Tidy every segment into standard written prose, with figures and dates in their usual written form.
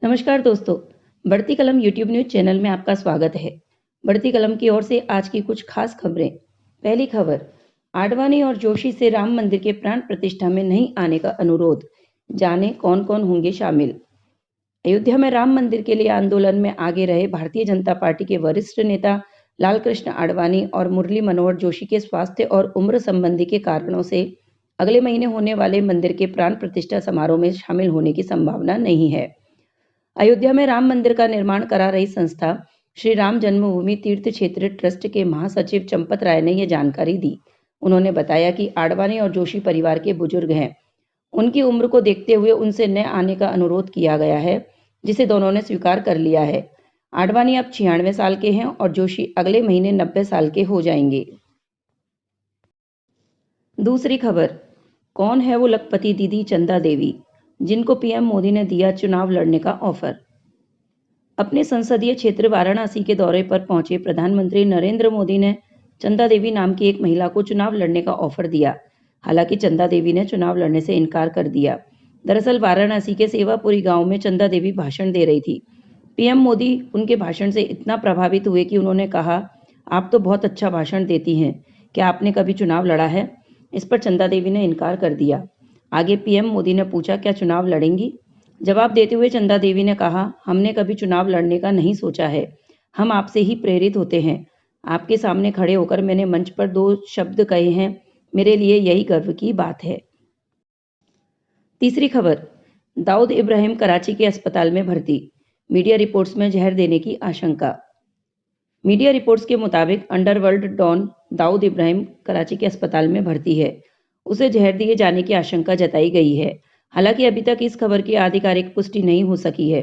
नमस्कार दोस्तों, बढ़ती कलम यूट्यूब न्यूज़ चैनल में आपका स्वागत है। बढ़ती कलम की ओर से आज की कुछ खास खबरें। पहली खबर, आडवाणी और जोशी से राम मंदिर के प्राण प्रतिष्ठा में नहीं आने का अनुरोध। जाने कौन कौन होंगे शामिल। अयोध्या में राम मंदिर के लिए आंदोलन में आगे रहे भारतीय जनता पार्टी के वरिष्ठ नेता लालकृष्ण आडवाणी और मुरली मनोहर जोशी के स्वास्थ्य और उम्र संबंधी के कारणों से अगले महीने होने वाले मंदिर के प्राण प्रतिष्ठा समारोह में शामिल होने की संभावना नहीं है। अयोध्या में राम मंदिर का निर्माण करा रही संस्था श्री राम जन्मभूमि तीर्थ क्षेत्र ट्रस्ट के महासचिव चंपत राय ने यह जानकारी दी। उन्होंने बताया कि आडवाणी और जोशी परिवार के बुजुर्ग हैं। उनकी उम्र को देखते हुए उनसे न आने का अनुरोध किया गया है, जिसे दोनों ने स्वीकार कर लिया है। आडवाणी अब 96 साल के हैं और जोशी अगले महीने 90 साल के हो जाएंगे। दूसरी खबर, कौन है वो लखपति दीदी चंदा देवी जिनको पीएम मोदी ने दिया चुनाव लड़ने का ऑफर। अपने संसदीय क्षेत्र वाराणसी के दौरे पर पहुंचे प्रधानमंत्री नरेंद्र मोदी ने चंदा देवी नाम की एक महिला को चुनाव लड़ने का ऑफर दिया। हालांकि चंदा देवी ने चुनाव लड़ने से इनकार कर दिया। दरअसल वाराणसी के सेवापुरी गांव में चंदा देवी भाषण दे रही थी। पीएम मोदी उनके भाषण से इतना प्रभावित हुए कि उन्होंने कहा, आप तो बहुत अच्छा भाषण देती हैं, क्या आपने कभी चुनाव लड़ा है। इस पर चंदा देवी ने इनकार कर दिया। आगे पीएम मोदी ने पूछा, क्या चुनाव लड़ेंगी। जवाब देते हुए चंदा देवी ने कहा, हमने कभी चुनाव लड़ने का नहीं सोचा है, हम आपसे ही प्रेरित होते हैं। आपके सामने खड़े होकर मैंने मंच पर 2 शब्द कहे हैं, मेरे लिए यही गर्व की बात है। तीसरी खबर, दाऊद इब्राहिम कराची के अस्पताल में भर्ती, मीडिया रिपोर्ट्स में जहर देने की आशंका। मीडिया रिपोर्ट्स के मुताबिक अंडरवर्ल्ड डॉन दाऊद इब्राहिम कराची के अस्पताल में भर्ती है। उसे जहर दिए जाने की आशंका जताई गई है। हालांकि अभी तक इस खबर की आधिकारिक पुष्टि नहीं हो सकी है।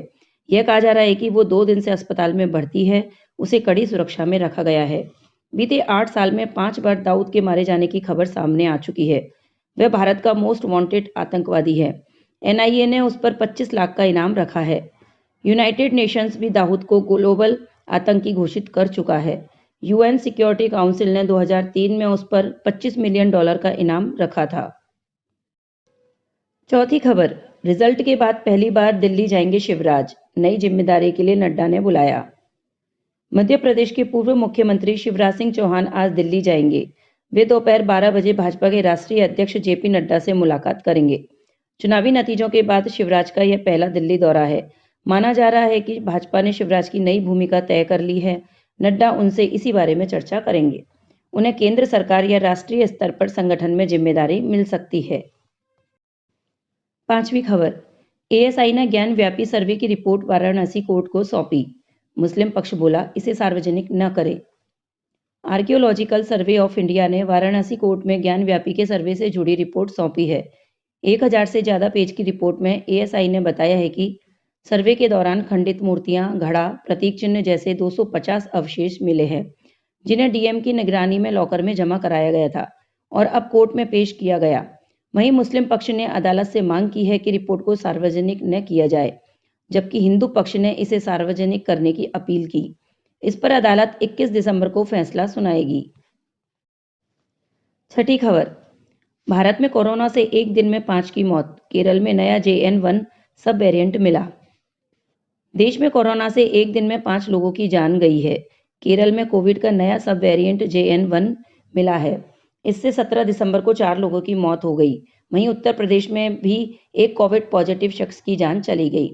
यह कहा जा रहा है कि वो 2 दिन से अस्पताल में भर्ती है, उसे कड़ी सुरक्षा में रखा गया है। बीते 8 साल में 5 बार दाऊद के मारे जाने की खबर सामने आ चुकी है। वह भारत का मोस्ट वांटेड आतंकवादी है। एनआईए ने उस पर 25 लाख का इनाम रखा है। यूनाइटेड नेशंस भी दाऊद को ग्लोबल आतंकी घोषित कर चुका है। यूएन सिक्योरिटी काउंसिल ने 2003 में उस पर $25 मिलियन का इनाम रखा था। चौथी खबर, रिजल्ट के बाद पहली बार दिल्ली जाएंगे शिवराज, नई जिम्मेदारी के लिए नड्डा ने बुलाया। मध्य प्रदेश के पूर्व मुख्यमंत्री शिवराज सिंह चौहान आज दिल्ली जाएंगे। वे दोपहर 12 बजे भाजपा के राष्ट्रीय अध्यक्ष जेपी नड्डा से मुलाकात करेंगे। चुनावी नतीजों के बाद शिवराज का यह पहला दिल्ली दौरा है। माना जा रहा है कि भाजपा ने शिवराज की नई भूमिका तय कर ली है। नड्डा उनसे इसी बारे में चर्चा करेंगे। उन्हें केंद्र सरकार या राष्ट्रीय स्तर पर संगठन में जिम्मेदारी मिल सकती है। पांचवी खबर, एएसआई ने ज्ञान व्यापी सर्वे की रिपोर्ट वाराणसी कोर्ट को सौंपी। मुस्लिम पक्ष बोला, इसे सार्वजनिक न करें। आर्कियोलॉजिकल सर्वे ऑफ इंडिया ने वाराणसी कोर्ट में ज्ञान व्यापी के सर्वे से जुड़ी रिपोर्ट सौंपी है। 1000 से ज्यादा पेज की रिपोर्ट में एएसआई ने बताया है कि सर्वे के दौरान खंडित मूर्तियां, घड़ा, प्रतीक चिन्ह जैसे 250 अवशेष मिले हैं, जिन्हें डीएम की निगरानी में लॉकर में जमा कराया गया था और अब कोर्ट में पेश किया गया। वहीं मुस्लिम पक्ष ने अदालत से मांग की है कि रिपोर्ट को सार्वजनिक न किया जाए, जबकि हिंदू पक्ष ने इसे सार्वजनिक करने की अपील की। इस पर अदालत 21 दिसंबर को फैसला सुनाएगी। छठी खबर, भारत में कोरोना से एक दिन में 5 की मौत, केरल में नया JN1 सब वेरिएंट मिला। देश में कोरोना से एक दिन में 5 लोगों की जान गई है। केरल में कोविड का नया सब वेरिएंट JN1 मिला है। इससे 17 दिसंबर को 4 लोगों की मौत हो गई। वहीं उत्तर प्रदेश में भी एक कोविड पॉजिटिव शख्स की जान चली गई,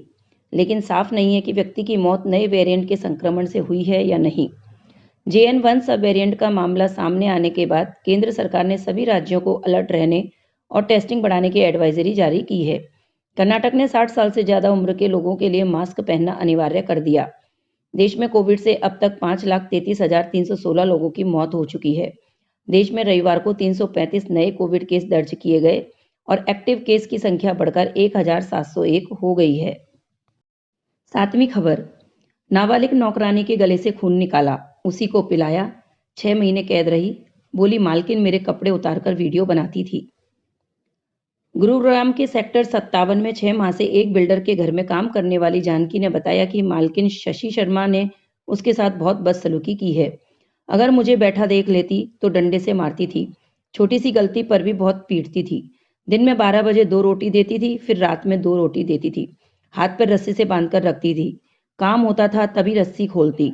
लेकिन साफ नहीं है कि व्यक्ति की मौत नए वेरिएंट के संक्रमण से हुई है या नहीं। JN1 सब वेरिएंट का मामला सामने आने के बाद केंद्र सरकार ने सभी राज्यों को अलर्ट रहने और टेस्टिंग बढ़ाने की एडवाइजरी जारी की है। कर्नाटक ने 60 साल से ज्यादा उम्र के लोगों के लिए मास्क पहनना अनिवार्य कर दिया। देश में कोविड से अब तक 5,33,316 लोगों की मौत हो चुकी है। देश में रविवार को 335 नए कोविड केस दर्ज किए गए और एक्टिव केस की संख्या बढ़कर 1,701 हो गई है। सातवीं खबर, नाबालिग नौकरानी के गले से खून निकाला, उसी को पिलाया, 6 महीने कैद रही, बोली मालकिन मेरे कपड़े उतारकर वीडियो बनाती थी। गुरुग्राम के सेक्टर 57 में 6 माह से एक बिल्डर के घर में काम करने वाली जानकी ने बताया कि मालकिन शशि शर्मा ने उसके साथ बहुत बदसलूकी की है। अगर मुझे बैठा देख लेती तो डंडे से मारती थी, छोटी सी गलती पर भी बहुत पीटती थी। दिन में 12 बजे 2 रोटी देती थी, फिर रात में 2 रोटी देती थी। हाथ पर रस्सी से बांधकर रखती थी। काम होता था तभी रस्सी खोलती,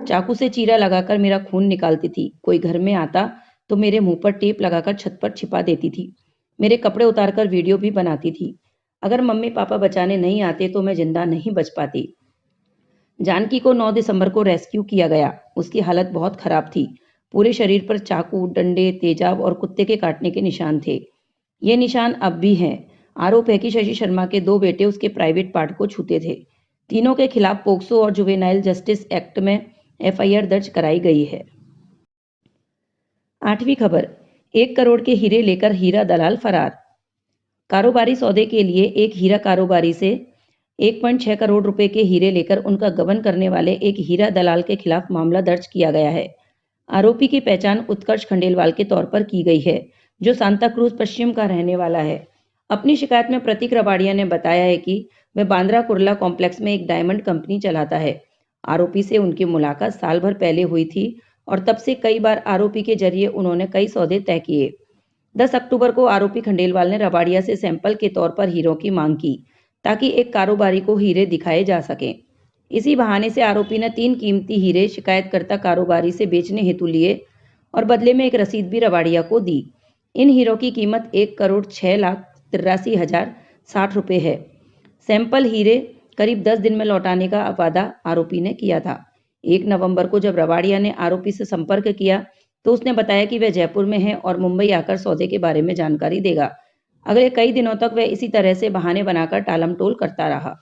चाकू से चीरा लगाकर मेरा खून निकालती थी। कोई घर में आता तो मेरे मुंह पर टेप लगाकर छत पर छिपा देती थी। मेरे कपड़े उतारकर वीडियो भी बनाती थी। अगर मम्मी पापा बचाने नहीं आते तो मैं जिंदा नहीं बच पाती। जानकी को 9 दिसंबर को रेस्क्यू किया गया। उसकी हालत बहुत खराब थी। पूरे शरीर पर चाकू, डंडे, तेजाब और कुत्ते के काटने के निशान थे। ये निशान अब भी हैं। आरोप है कि शशि शर्मा के 2 बेटे उसके प्राइवेट पार्ट को छूते थे। तीनों के खिलाफ पोक्सो और जुवेनाइल जस्टिस एक्ट में एफआईआर दर्ज कराई गई है। 8वीं खबर, 1 करोड़ के हीरे लेकर हीरा दलाल फरार। कारोबारी सौदे के लिए एक हीरा कारोबारी से 1.6 करोड़ रुपए के हीरे लेकर उनका गबन करने वाले एक हीरा दलाल के खिलाफ मामला दर्ज किया गया है। आरोपी की पहचान उत्कर्ष खंडेलवाल के तौर पर की गई है, जो सांता क्रूज पश्चिम का रहने वाला है। अपनी शिकायत में प्रतीक रबाड़िया ने बताया है कि वह बांद्रा कुर्ला कॉम्प्लेक्स में एक डायमंड कंपनी चलाता है। आरोपी से उनकी मुलाकात साल भर पहले हुई थी और तब से कई बार आरोपी के जरिए उन्होंने कई सौदे तय किए। 10 अक्टूबर को आरोपी खंडेलवाल ने रबाड़िया से सैंपल के तौर पर हीरों की मांग की, ताकि एक कारोबारी को हीरे दिखाए जा सकें। इसी बहाने से आरोपी ने 3 कीमती हीरे शिकायतकर्ता कारोबारी से बेचने हेतु लिए और बदले में एक रसीद भी रबाड़िया को दी। इन हीरों की कीमत 1,06,83,060 रुपये है। सैंपल हीरे करीब 10 दिन में लौटाने का वादा आरोपी ने किया था। 1 नवंबर को जब रबाड़िया ने आरोपी से संपर्क किया तो उसने बताया कि वह जयपुर में है और मुंबई आकर सौदे के बारे में जानकारी देगा। अगले कई दिनों तक वह इसी तरह से बहाने बनाकर टालमटोल करता रहा।